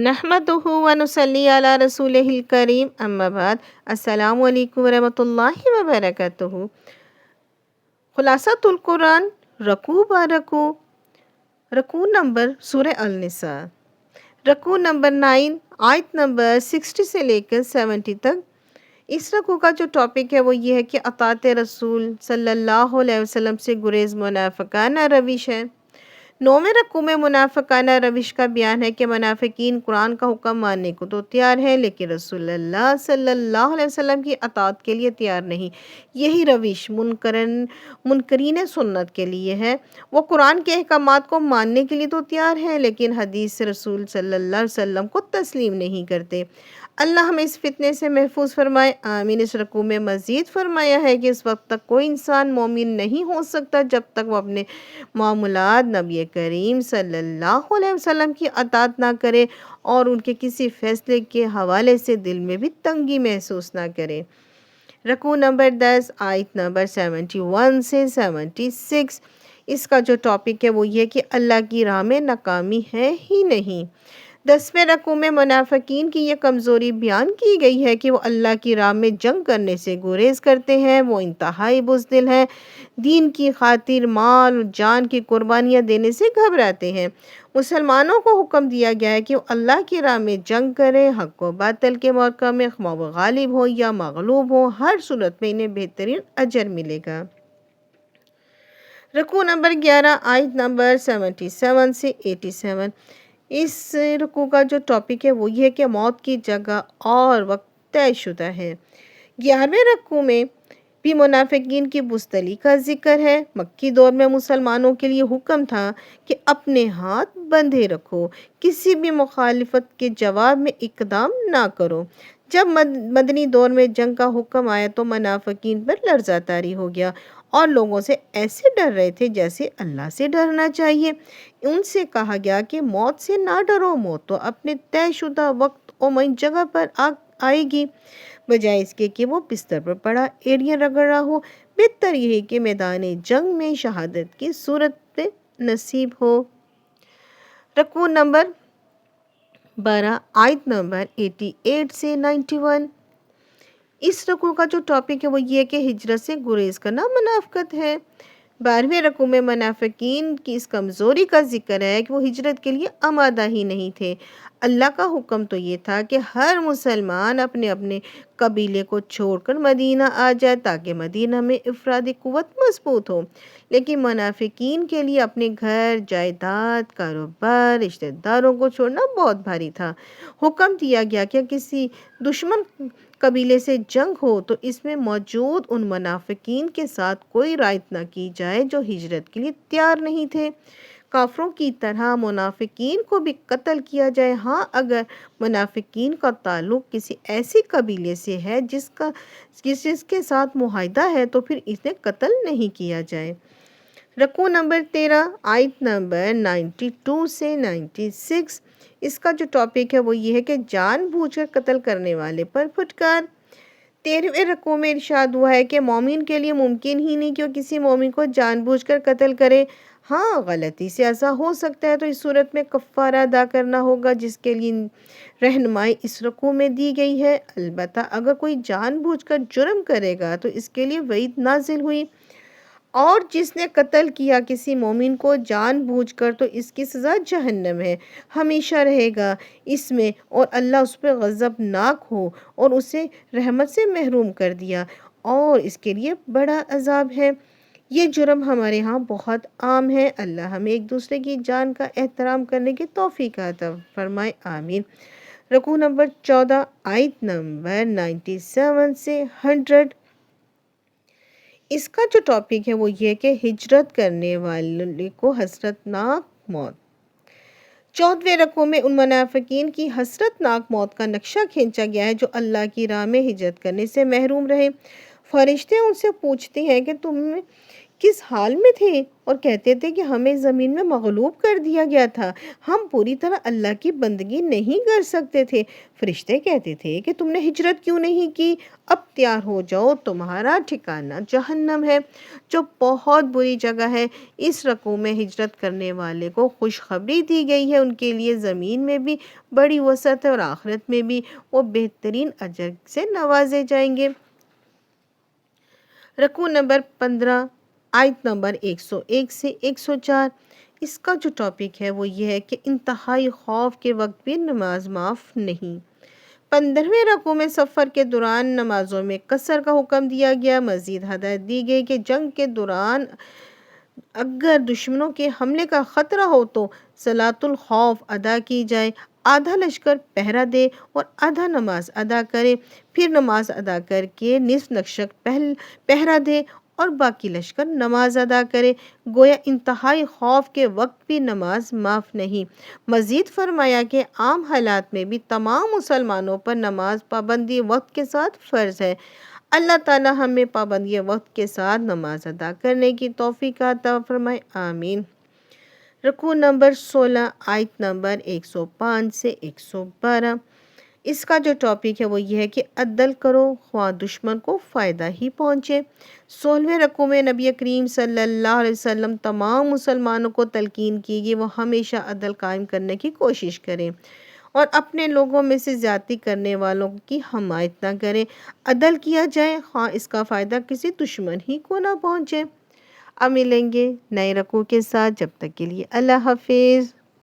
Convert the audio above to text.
نحمدہ ونصلی علی رسولہ الکریم اما بعد السلام علیکم ورحمۃ اللہ وبرکاتہ۔ خلاصۃ القرآن رکوع برکوع، رکوع نمبر سورہ النساء، رکوع نمبر 9 آیت نمبر 60 سے لے کر 70 تک۔ اس رکوع کا جو ٹاپک ہے وہ یہ ہے کہ اطاعت رسول صلی اللہ علیہ وسلم سے گریز منافقانہ روش ہے۔ 9ویں رکوع میں منافقانہ روش کا بیان ہے کہ منافقین قرآن کا حکم ماننے کو تو تیار ہیں لیکن رسول اللہ صلی اللہ علیہ وسلم کی اطاعت کے لیے تیار نہیں۔ یہی روش منکرین سنت کے لیے ہے۔ وہ قرآن کے احکامات کو ماننے کے لیے تو تیار ہیں لیکن حدیث رسول صلی اللہ علیہ وسلم کو تسلیم نہیں کرتے۔ اللہ ہمیں اس فتنے سے محفوظ فرمائے، آمین۔ اس رکوع میں مزید فرمایا ہے کہ اس وقت تک کوئی انسان مومن نہیں ہو سکتا جب تک وہ اپنے معاملات نبی کریم صلی اللہ علیہ وسلم کی اطاعت نہ کرے اور ان کے کسی فیصلے کے حوالے سے دل میں بھی تنگی محسوس نہ کرے۔ رکوع نمبر 10 آیت نمبر 71 سے 76۔ اس کا جو ٹاپک ہے وہ یہ کہ اللہ کی راہ میں ناکامی ہے ہی نہیں۔ 10ویں رکوع میں منافقین کی یہ کمزوری بیان کی گئی ہے کہ وہ اللہ کی راہ میں جنگ کرنے سے گریز کرتے ہیں، وہ انتہائی بزدل ہیں، دین کی خاطر مال و جان کی قربانیاں دینے سے گھبراتے ہیں۔ مسلمانوں کو حکم دیا گیا ہے کہ وہ اللہ کی راہ میں جنگ کریں، حق و باطل کے موقع میں خواہ وہ غالب ہو یا مغلوب ہو، ہر صورت میں انہیں بہترین اجر ملے گا۔ رکوع نمبر 11 آیت نمبر 77 سے 87۔ اس رکوع کا جو ٹاپک ہے وہ یہ ہے کہ موت کی جگہ اور وقت طے شدہ ہے۔ 11ویں رکوع میں بھی منافقین کی بزدلی کا ذکر ہے۔ مکی دور میں مسلمانوں کے لیے حکم تھا کہ اپنے ہاتھ بندھے رکھو، کسی بھی مخالفت کے جواب میں اقدام نہ کرو۔ جب مدنی دور میں جنگ کا حکم آیا تو منافقین پر لرزہ طاری ہو گیا اور لوگوں سے ایسے ڈر رہے تھے جیسے اللہ سے ڈرنا چاہیے۔ ان سے کہا گیا کہ موت سے نہ ڈرو، موت تو اپنے طے شدہ وقت اور معین جگہ پر آئے گی، بجائے اس کے کہ وہ بستر پر پڑا ایڑیاں رگڑ رہا ہو۔ بہتر یہی کہ میدان جنگ میں شہادت کی صورت نصیب ہو۔ رکوع نمبر 12 آیت نمبر 88 سے 91۔ اس رکوع کا جو ٹاپک ہے وہ یہ ہے کہ ہجرت سے گریز کرنا منافقت ہے۔ 12ویں رکوع میں منافقین کی اس کمزوری کا ذکر ہے کہ وہ ہجرت کے لیے آمادہ ہی نہیں تھے۔ اللہ کا حکم تو یہ تھا کہ ہر مسلمان اپنے اپنے قبیلے کو چھوڑ کر مدینہ آ جائے تاکہ مدینہ میں افرادی قوت مضبوط ہو، لیکن منافقین کے لیے اپنے گھر، جائیداد، کاروبار، رشتہ داروں کو چھوڑنا بہت بھاری تھا۔ حکم دیا گیا کہ کسی دشمن قبیلے سے جنگ ہو تو اس میں موجود ان منافقین کے ساتھ کوئی رعایت نہ کی جائے جو ہجرت کے لیے تیار نہیں تھے۔ کافروں کی طرح منافقین کو بھی قتل کیا جائے، ہاں اگر منافقین کا تعلق کسی ایسی قبیلے سے ہے جس کے ساتھ معاہدہ ہے تو پھر اسے قتل نہیں کیا جائے۔ رکوع نمبر 13 آیت نمبر 92 سے 96۔ اس کا جو ٹاپک ہے وہ یہ ہے کہ جان بوجھ کر قتل کرنے والے پر پھٹکار۔ 13ویں رکوع میں ارشاد ہوا ہے کہ مومن کے لیے ممکن ہی نہیں کہ وہ کسی مومن کو جان بوجھ کر قتل کرے، ہاں غلطی سے ایسا ہو سکتا ہے تو اس صورت میں کفارہ ادا کرنا ہوگا جس کے لیے رہنمائی اس رکوع میں دی گئی ہے۔ البتہ اگر کوئی جان بوجھ کر جرم کرے گا تو اس کے لیے وعید نازل ہوئی، اور جس نے قتل کیا کسی مومن کو جان بوجھ کر تو اس کی سزا جہنم ہے، ہمیشہ رہے گا اس میں، اور اللہ اس پہ غضبناک ہو اور اسے رحمت سے محروم کر دیا، اور اس کے لیے بڑا عذاب ہے۔ یہ جرم ہمارے ہاں بہت عام ہے۔ اللہ ہمیں ایک دوسرے کی جان کا احترام کرنے کی توفیق عطا فرمائے، آمین۔ رکوع نمبر 14 آیت نمبر 97 سے 100۔ اس کا جو ٹاپک ہے وہ یہ کہ ہجرت کرنے والے کو حسرت ناک موت۔ 14ویں رکوع میں ان منافقین کی حسرت ناک موت کا نقشہ کھینچا گیا ہے جو اللہ کی راہ میں ہجرت کرنے سے محروم رہے۔ فرشتے ان سے پوچھتے ہیں کہ تم کس حال میں تھے اور کہتے تھے کہ ہمیں زمین میں مغلوب کر دیا گیا تھا، ہم پوری طرح اللہ کی بندگی نہیں کر سکتے تھے۔ فرشتے کہتے تھے کہ تم نے ہجرت کیوں نہیں کی؟ اب تیار ہو جاؤ، تمہارا ٹھکانہ جہنم ہے، جو بہت بری جگہ ہے۔ اس رکوع میں ہجرت کرنے والے کو خوشخبری دی گئی ہے، ان کے لیے زمین میں بھی بڑی وسعت ہے اور آخرت میں بھی وہ بہترین اجر سے نوازے جائیں گے۔ رکوع نمبر 15، آیت نمبر 101 سے 104۔ اس کا جو ٹاپک ہے وہ یہ ہے کہ انتہائی خوف کے وقت بھی نماز معاف نہیں۔ 15ویں رکوع میں سفر کے دوران نمازوں میں قصر کا حکم دیا گیا۔ مزید ہدایت دی گئی کہ جنگ کے دوران اگر دشمنوں کے حملے کا خطرہ ہو تو صلاۃ الخوف ادا کی جائے، آدھا لشکر پہرا دے اور آدھا نماز ادا کرے، پھر نماز ادا کر کے نصف لشکر پہرا دے اور باقی لشکر نماز ادا کرے۔ گویا انتہائی خوف کے وقت بھی نماز معاف نہیں۔ مزید فرمایا کہ عام حالات میں بھی تمام مسلمانوں پر نماز پابندی وقت کے ساتھ فرض ہے۔ اللہ تعالی ہمیں پابندی وقت کے ساتھ نماز ادا کرنے کی توفیق عطا فرمائے، آمین۔ رکوع نمبر 16، آیت نمبر 105 سے 112۔ اس کا جو ٹاپک ہے وہ یہ ہے کہ عدل کرو خواہ دشمن کو فائدہ ہی پہنچے۔ 16ویں رکوع میں نبی کریم صلی اللہ علیہ وسلم تمام مسلمانوں کو تلقین کی کہ وہ ہمیشہ عدل قائم کرنے کی کوشش کریں اور اپنے لوگوں میں سے زیادتی کرنے والوں کی حمایت نہ کریں۔ عدل کیا جائے خواہ اس کا فائدہ کسی دشمن ہی کو نہ پہنچے۔ اب ملیں گے نئے رکوع کے ساتھ، جب تک کے لیے اللہ حافظ۔